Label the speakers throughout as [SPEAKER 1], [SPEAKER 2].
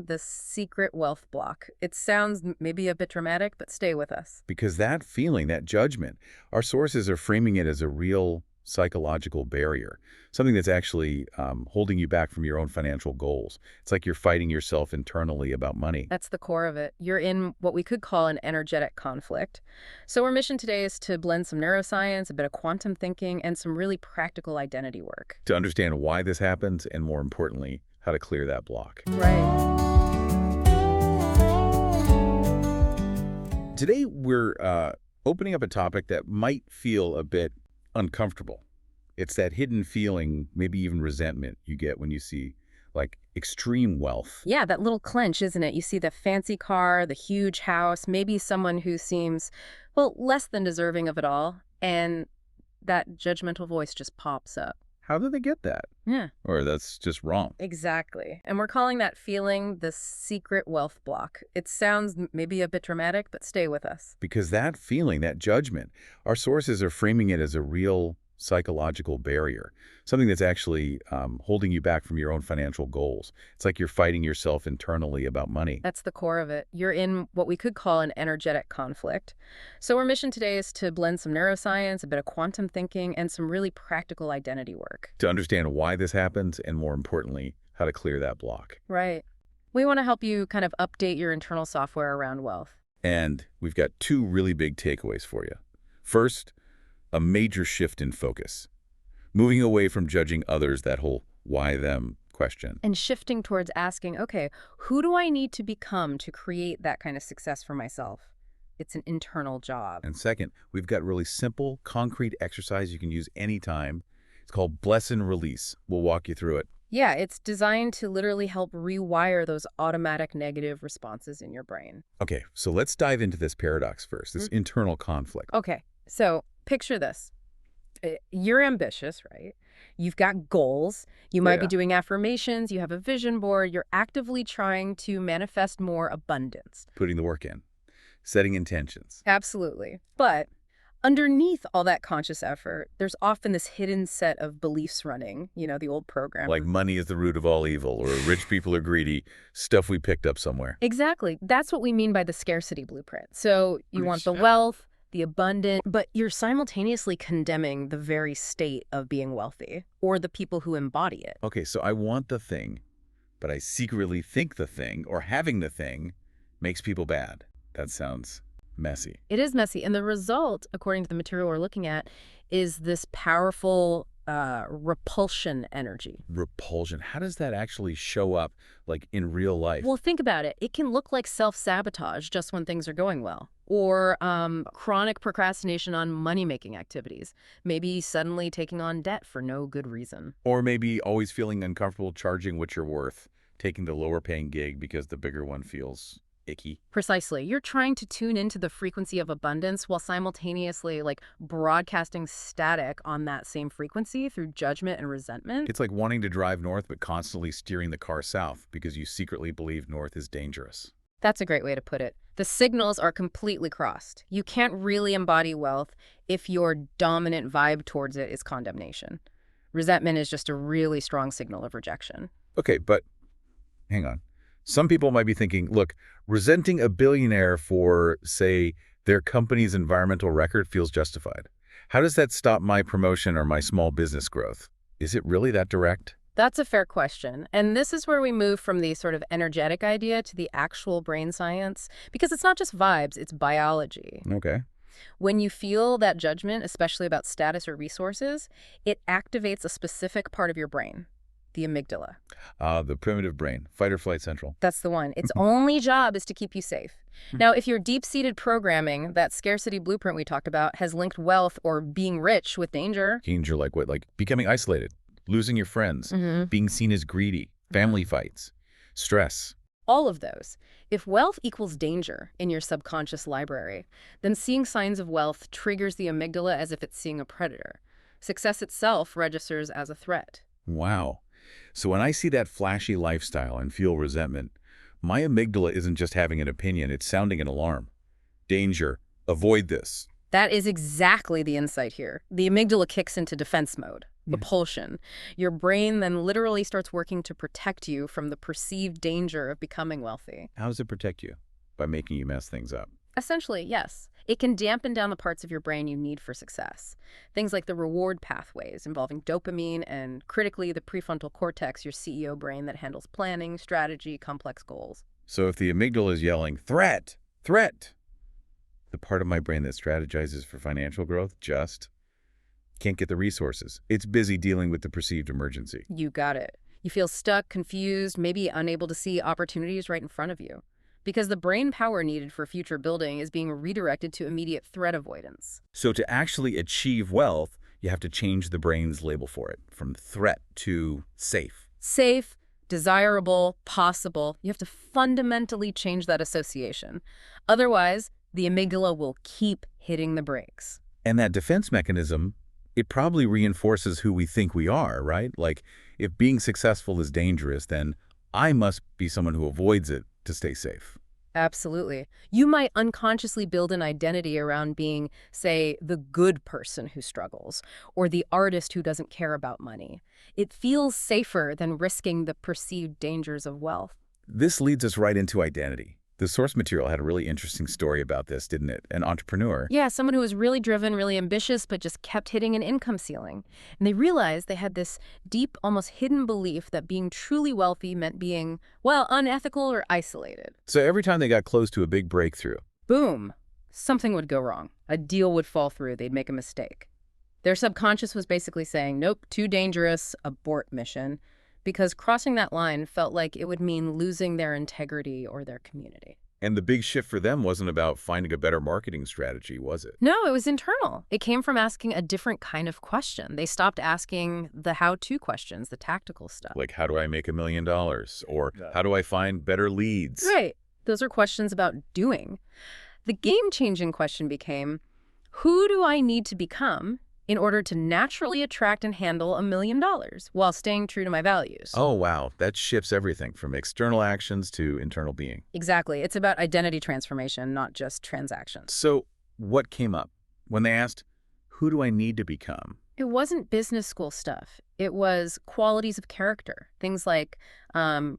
[SPEAKER 1] The secret wealth block. It sounds maybe a bit dramatic, but stay with us.
[SPEAKER 2] Because that feeling, that judgment, our sources are framing it as a real psychological barrier, something that's actually holding you back from your own financial goals. It's like you're fighting yourself internally about money.
[SPEAKER 1] That's the core of it. You're in what we could call an energetic conflict. So our mission today is to blend some neuroscience, a bit of quantum thinking, and some really practical identity work.
[SPEAKER 2] To understand why this happens, and more importantly, how to clear that block.
[SPEAKER 1] Right.
[SPEAKER 2] Today, we're opening up a topic that might feel a bit uncomfortable. It's that hidden feeling, maybe even resentment you get when you see, like, extreme wealth.
[SPEAKER 1] Yeah, that little clench, isn't it? You see the fancy car, the huge house, maybe someone who seems, well, less than deserving of it all, and that judgmental voice just pops up.
[SPEAKER 2] How do they get that?
[SPEAKER 1] Yeah.
[SPEAKER 2] Or that's just wrong.
[SPEAKER 1] Exactly. And we're calling that feeling the secret wealth block. It sounds maybe a bit dramatic, but stay with us.
[SPEAKER 2] Because that feeling, that judgment, our sources are framing it as a real psychological barrier, something that's actually holding you back from your own financial goals. It's like you're fighting yourself internally about money.
[SPEAKER 1] That's the core of it. You're in what we could call an energetic conflict. So our mission today is to blend some neuroscience, a bit of quantum thinking, and some really practical identity work.
[SPEAKER 2] To understand why this happens, and more importantly, how to clear that block.
[SPEAKER 1] Right. We want to help you kind of update your internal software around wealth.
[SPEAKER 2] And we've got two really big takeaways for you. First, a major shift in focus. Moving away from judging others, that whole why them question.
[SPEAKER 1] And shifting towards asking, okay, who do I need to become to create that kind of success for myself? It's an internal job.
[SPEAKER 2] And second, we've got really simple, concrete exercise you can use anytime. It's called Bless and Release. We'll walk you through it.
[SPEAKER 1] Yeah, it's designed to literally help rewire those automatic negative responses in your brain.
[SPEAKER 2] Okay, so let's dive into this paradox first, this internal conflict.
[SPEAKER 1] Okay, so picture this. You're ambitious, right? You've got goals. You might be doing affirmations. You have a vision board. You're actively trying to manifest more abundance.
[SPEAKER 2] Putting the work in, setting intentions.
[SPEAKER 1] Absolutely. But underneath all that conscious effort, there's often this hidden set of beliefs running, the old program.
[SPEAKER 2] Like money is the root of all evil, or rich people are greedy, stuff we picked up somewhere.
[SPEAKER 1] Exactly. That's what we mean by the scarcity blueprint. So you want the wealth, the abundant, but you're simultaneously condemning the very state of being wealthy or the people who embody it.
[SPEAKER 2] Okay, so I want the thing, but I secretly think the thing, or having the thing, makes people bad. That sounds messy.
[SPEAKER 1] It is messy. And the result, according to the material we're looking at, is this powerful repulsion energy.
[SPEAKER 2] Repulsion. How does that actually show up, like, in real life?
[SPEAKER 1] Well, think about it. It can look like self-sabotage just when things are going well, or chronic procrastination on money-making activities, maybe suddenly taking on debt for no good reason.
[SPEAKER 2] Or maybe always feeling uncomfortable charging what you're worth, taking the lower-paying gig because the bigger one feels icky.
[SPEAKER 1] Precisely. You're trying to tune into the frequency of abundance while simultaneously broadcasting static on that same frequency through judgment and resentment.
[SPEAKER 2] It's like wanting to drive north but constantly steering the car south because you secretly believe north is dangerous.
[SPEAKER 1] That's a great way to put it. The signals are completely crossed. You can't really embody wealth if your dominant vibe towards it is condemnation. Resentment is just a really strong signal of rejection.
[SPEAKER 2] Okay, but hang on. Some people might be thinking, look, resenting a billionaire for, say, their company's environmental record feels justified. How does that stop my promotion or my small business growth? Is it really that direct?
[SPEAKER 1] That's a fair question. And this is where we move from the sort of energetic idea to the actual brain science, because it's not just vibes, it's biology.
[SPEAKER 2] Okay.
[SPEAKER 1] When you feel that judgment, especially about status or resources, it activates a specific part of your brain. The amygdala.
[SPEAKER 2] The primitive brain, fight or flight central.
[SPEAKER 1] That's the one. Its only job is to keep you safe. Now, if your deep-seated programming, that scarcity blueprint we talked about, has linked wealth or being rich with danger.
[SPEAKER 2] Danger like what? Like becoming isolated, losing your friends, being seen as greedy, family fights, stress.
[SPEAKER 1] All of those. If wealth equals danger in your subconscious library, then seeing signs of wealth triggers the amygdala as if it's seeing a predator. Success itself registers as a threat.
[SPEAKER 2] Wow. So when I see that flashy lifestyle and feel resentment, my amygdala isn't just having an opinion, it's sounding an alarm. Danger. Avoid this.
[SPEAKER 1] That is exactly the insight here. The amygdala kicks into defense mode. repulsion. Your brain then literally starts working to protect you from the perceived danger of becoming wealthy.
[SPEAKER 2] How does it protect you? By making you mess things up.
[SPEAKER 1] Essentially, yes. It can dampen down the parts of your brain you need for success. Things like the reward pathways involving dopamine and, critically, the prefrontal cortex, your CEO brain that handles planning, strategy, complex goals.
[SPEAKER 2] So if the amygdala is yelling, threat, threat, the part of my brain that strategizes for financial growth just can't get the resources. It's busy dealing with the perceived emergency.
[SPEAKER 1] You got it. You feel stuck, confused, maybe unable to see opportunities right in front of you. Because the brain power needed for future building is being redirected to immediate threat avoidance.
[SPEAKER 2] So to actually achieve wealth, you have to change the brain's label for it, from threat to safe.
[SPEAKER 1] Safe, desirable, possible. You have to fundamentally change that association. Otherwise, the amygdala will keep hitting the brakes.
[SPEAKER 2] And that defense mechanism, it probably reinforces who we think we are, right? Like, if being successful is dangerous, then I must be someone who avoids it to stay safe.
[SPEAKER 1] Absolutely. You might unconsciously build an identity around being, say, the good person who struggles, or the artist who doesn't care about money. It feels safer than risking the perceived dangers of wealth.
[SPEAKER 2] This leads us right into identity. The source material had a really interesting story about this, didn't it? An entrepreneur.
[SPEAKER 1] Yeah, someone who was really driven, really ambitious, but just kept hitting an income ceiling. And they realized they had this deep, almost hidden belief that being truly wealthy meant being, well, unethical or isolated.
[SPEAKER 2] So every time they got close to a big breakthrough,
[SPEAKER 1] boom, something would go wrong. A deal would fall through. They'd make a mistake. Their subconscious was basically saying, nope, too dangerous, abort mission, because crossing that line felt like it would mean losing their integrity or their community.
[SPEAKER 2] and the big shift for them wasn't about finding a better marketing strategy, was it?
[SPEAKER 1] No, it was internal. It came from asking a different kind of question. They stopped asking the how-to questions, the tactical stuff.
[SPEAKER 2] Like, how do I make $1 million? Or
[SPEAKER 1] Yeah.
[SPEAKER 2] how do I find better leads?
[SPEAKER 1] Right. Those are questions about doing. The game-changing question became, who do I need to become in order to naturally attract and handle $1 million while staying true to my values?
[SPEAKER 2] Oh, wow. That shifts everything from external actions to internal being.
[SPEAKER 1] Exactly. It's about identity transformation, not just transactions.
[SPEAKER 2] So what came up when they asked, who do I need to become?
[SPEAKER 1] It wasn't business school stuff. It was qualities of character, things like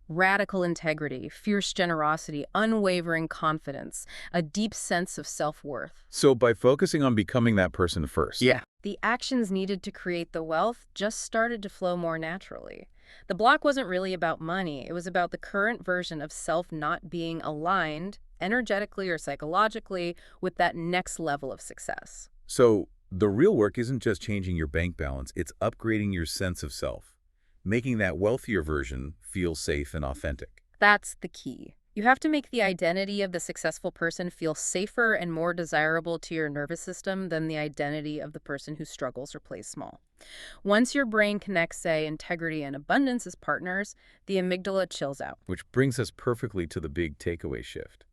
[SPEAKER 1] radical integrity, fierce generosity, unwavering confidence, a deep sense of self-worth.
[SPEAKER 2] So by focusing on becoming that person first.
[SPEAKER 1] Yeah. The actions needed to create the wealth just started to flow more naturally. The block wasn't really about money. It was about the current version of self not being aligned energetically or psychologically with that next level of success.
[SPEAKER 2] So the real work isn't just changing your bank balance, it's upgrading your sense of self, making that wealthier version feel safe and authentic.
[SPEAKER 1] That's the key. You have to make the identity of the successful person feel safer and more desirable to your nervous system than the identity of the person who struggles or plays small. Once your brain connects, say, integrity and abundance as partners, the amygdala chills out.
[SPEAKER 2] Which brings us perfectly to the big takeaway shift,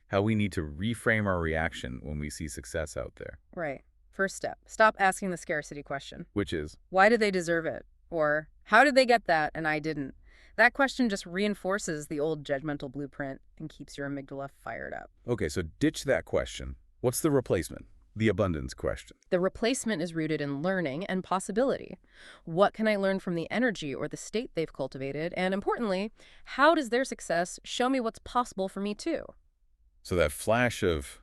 [SPEAKER 2] how we need to reframe our reaction when we see success out there.
[SPEAKER 1] Right. First step, stop asking the scarcity question.
[SPEAKER 2] Which is,
[SPEAKER 1] why did they deserve it? Or how did they get that and I didn't? That question just reinforces the old judgmental blueprint and keeps your amygdala fired up.
[SPEAKER 2] okay, so ditch that question. What's the replacement? The abundance question.
[SPEAKER 1] The replacement is rooted in learning and possibility. What can I learn from the energy or the state they've cultivated? And importantly, how does their success show me what's possible for me too?
[SPEAKER 2] So that flash of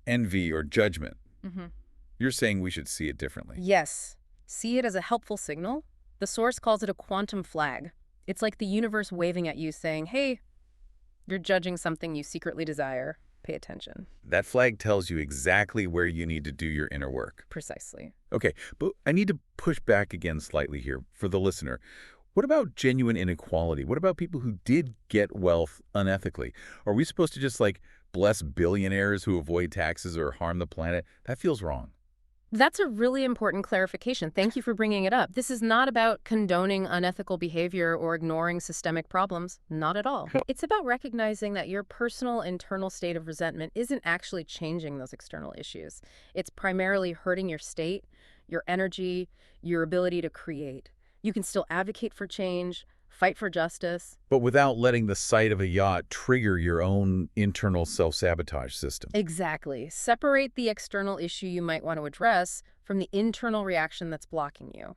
[SPEAKER 2] envy or judgment,
[SPEAKER 1] Mm-hmm.
[SPEAKER 2] you're saying we should see it differently.
[SPEAKER 1] Yes. See it as a helpful signal. The source calls it a quantum flag. It's like the universe waving at you saying, hey, you're judging something you secretly desire. Pay attention.
[SPEAKER 2] That flag tells you exactly where you need to do your inner work.
[SPEAKER 1] Precisely.
[SPEAKER 2] Okay, but I need to push back again slightly here for the listener. What about genuine inequality? What about people who did get wealth unethically? Are we supposed to just bless billionaires who avoid taxes or harm the planet? That feels wrong.
[SPEAKER 1] That's a really important clarification. Thank you for bringing it up. This is not about condoning unethical behavior or ignoring systemic problems. Not at all. It's about recognizing that your personal internal state of resentment isn't actually changing those external issues. It's primarily hurting your state, your energy, your ability to create. You can still advocate for change, fight for justice.
[SPEAKER 2] But without letting the sight of a yacht trigger your own internal self-sabotage system.
[SPEAKER 1] Exactly. Separate the external issue you might want to address from the internal reaction that's blocking you.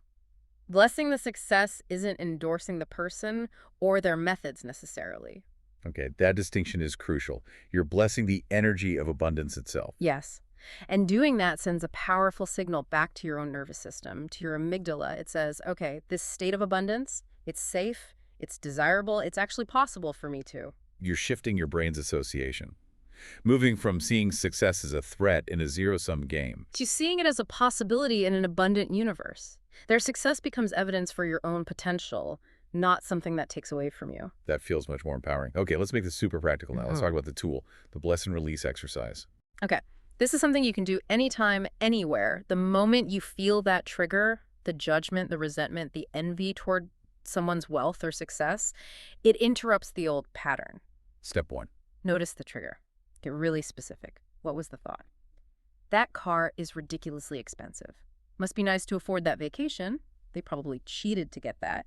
[SPEAKER 1] Blessing the success isn't endorsing the person or their methods necessarily.
[SPEAKER 2] Okay, that distinction is crucial. You're blessing the energy of abundance itself.
[SPEAKER 1] Yes. And doing that sends a powerful signal back to your own nervous system, to your amygdala. It says, okay, this state of abundance, it's safe, it's desirable, it's actually possible for me too.
[SPEAKER 2] You're shifting your brain's association, moving from seeing success as a threat in a zero-sum game.
[SPEAKER 1] To seeing it as a possibility in an abundant universe. Their success becomes evidence for your own potential, not something that takes away from you.
[SPEAKER 2] That feels much more empowering. Okay, let's make this super practical now. Let's talk about the tool, the bless and release exercise.
[SPEAKER 1] Okay. This is something you can do anytime, anywhere. The moment you feel that trigger, the judgment, the resentment, the envy toward someone's wealth or success, it interrupts the old pattern.
[SPEAKER 2] Step 1.
[SPEAKER 1] Notice the trigger. Get really specific. What was the thought? That car is ridiculously expensive. Must be nice to afford that vacation. They probably cheated to get that.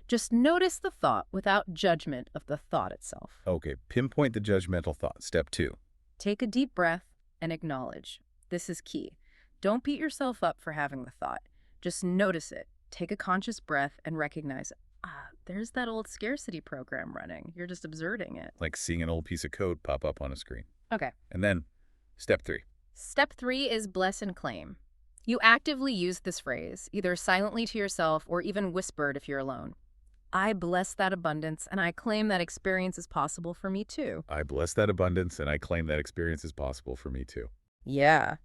[SPEAKER 1] Just notice the thought without judgment of the thought itself.
[SPEAKER 2] Okay, pinpoint the judgmental thought. Step 2.
[SPEAKER 1] Take a deep breath and acknowledge. This is key. Don't beat yourself up for having the thought. Just notice it. Take a conscious breath and recognize, there's that old scarcity program running. You're just observing it.
[SPEAKER 2] Like seeing an old piece of code pop up on a screen.
[SPEAKER 1] Okay.
[SPEAKER 2] And then, step 3.
[SPEAKER 1] Step 3 is bless and claim. You actively use this phrase, either silently to yourself or even whispered if you're alone. I bless that abundance, and I claim that experience is possible for me too.
[SPEAKER 2] I bless that abundance, and I claim that experience is possible for me too.
[SPEAKER 1] Yeah.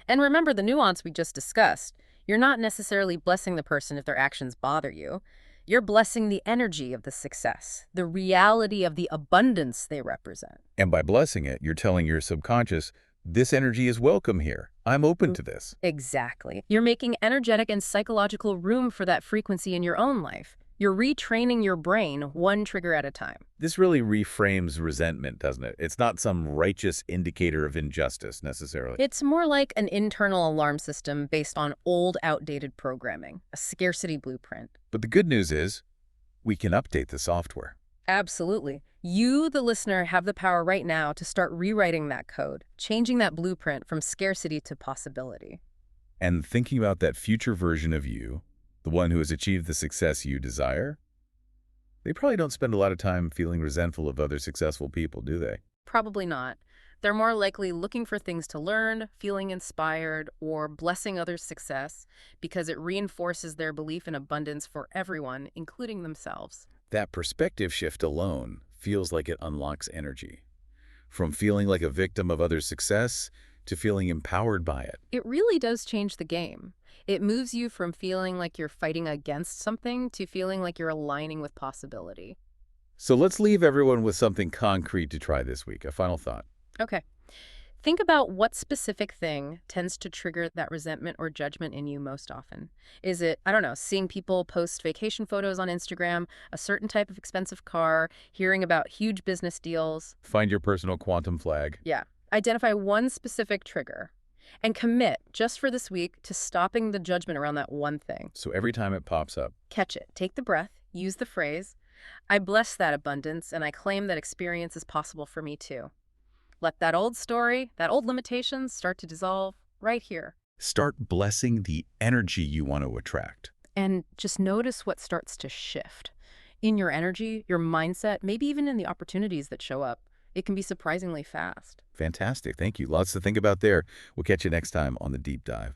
[SPEAKER 1] And remember the nuance we just discussed. You're not necessarily blessing the person if their actions bother you. You're blessing the energy of the success, the reality of the abundance they represent.
[SPEAKER 2] And by blessing it, you're telling your subconscious, this energy is welcome here. I'm open to this.
[SPEAKER 1] Exactly. You're making energetic and psychological room for that frequency in your own life. You're retraining your brain one trigger at a time.
[SPEAKER 2] This really reframes resentment, doesn't it? It's not some righteous indicator of injustice, necessarily.
[SPEAKER 1] It's more like an internal alarm system based on old, outdated programming, a scarcity blueprint.
[SPEAKER 2] But the good news is, we can update the software.
[SPEAKER 1] Absolutely. You, the listener, have the power right now to start rewriting that code, changing that blueprint from scarcity to possibility.
[SPEAKER 2] And thinking about that future version of you, the one who has achieved the success you desire, they probably don't spend a lot of time feeling resentful of other successful people, do they?
[SPEAKER 1] Probably not. They're more likely looking for things to learn, feeling inspired, or blessing others' success because it reinforces their belief in abundance for everyone, including themselves.
[SPEAKER 2] That perspective shift alone feels like it unlocks energy. From feeling like a victim of others' success to feeling empowered by it.
[SPEAKER 1] It really does change the game. It moves you from feeling like you're fighting against something to feeling like you're aligning with possibility.
[SPEAKER 2] So let's leave everyone with something concrete to try this week. A final thought.
[SPEAKER 1] Okay. Think about what specific thing tends to trigger that resentment or judgment in you most often. Is it, I don't know, seeing people post vacation photos on Instagram, a certain type of expensive car, hearing about huge business deals?
[SPEAKER 2] Find your personal quantum flag.
[SPEAKER 1] Yeah. Identify one specific trigger and commit, just for this week, to stopping the judgment around that one thing.
[SPEAKER 2] So every time it pops up,
[SPEAKER 1] Catch it. Take the breath. Use the phrase, I bless that abundance, and I claim that experience is possible for me too. Let that old story, that old limitations start to dissolve right here.
[SPEAKER 2] start blessing the energy you want to attract.
[SPEAKER 1] And just notice what starts to shift in your energy, your mindset, maybe even in the opportunities that show up. It can be surprisingly fast.
[SPEAKER 2] Fantastic. Thank you. Lots to think about there. We'll catch you next time on The Deep Dive.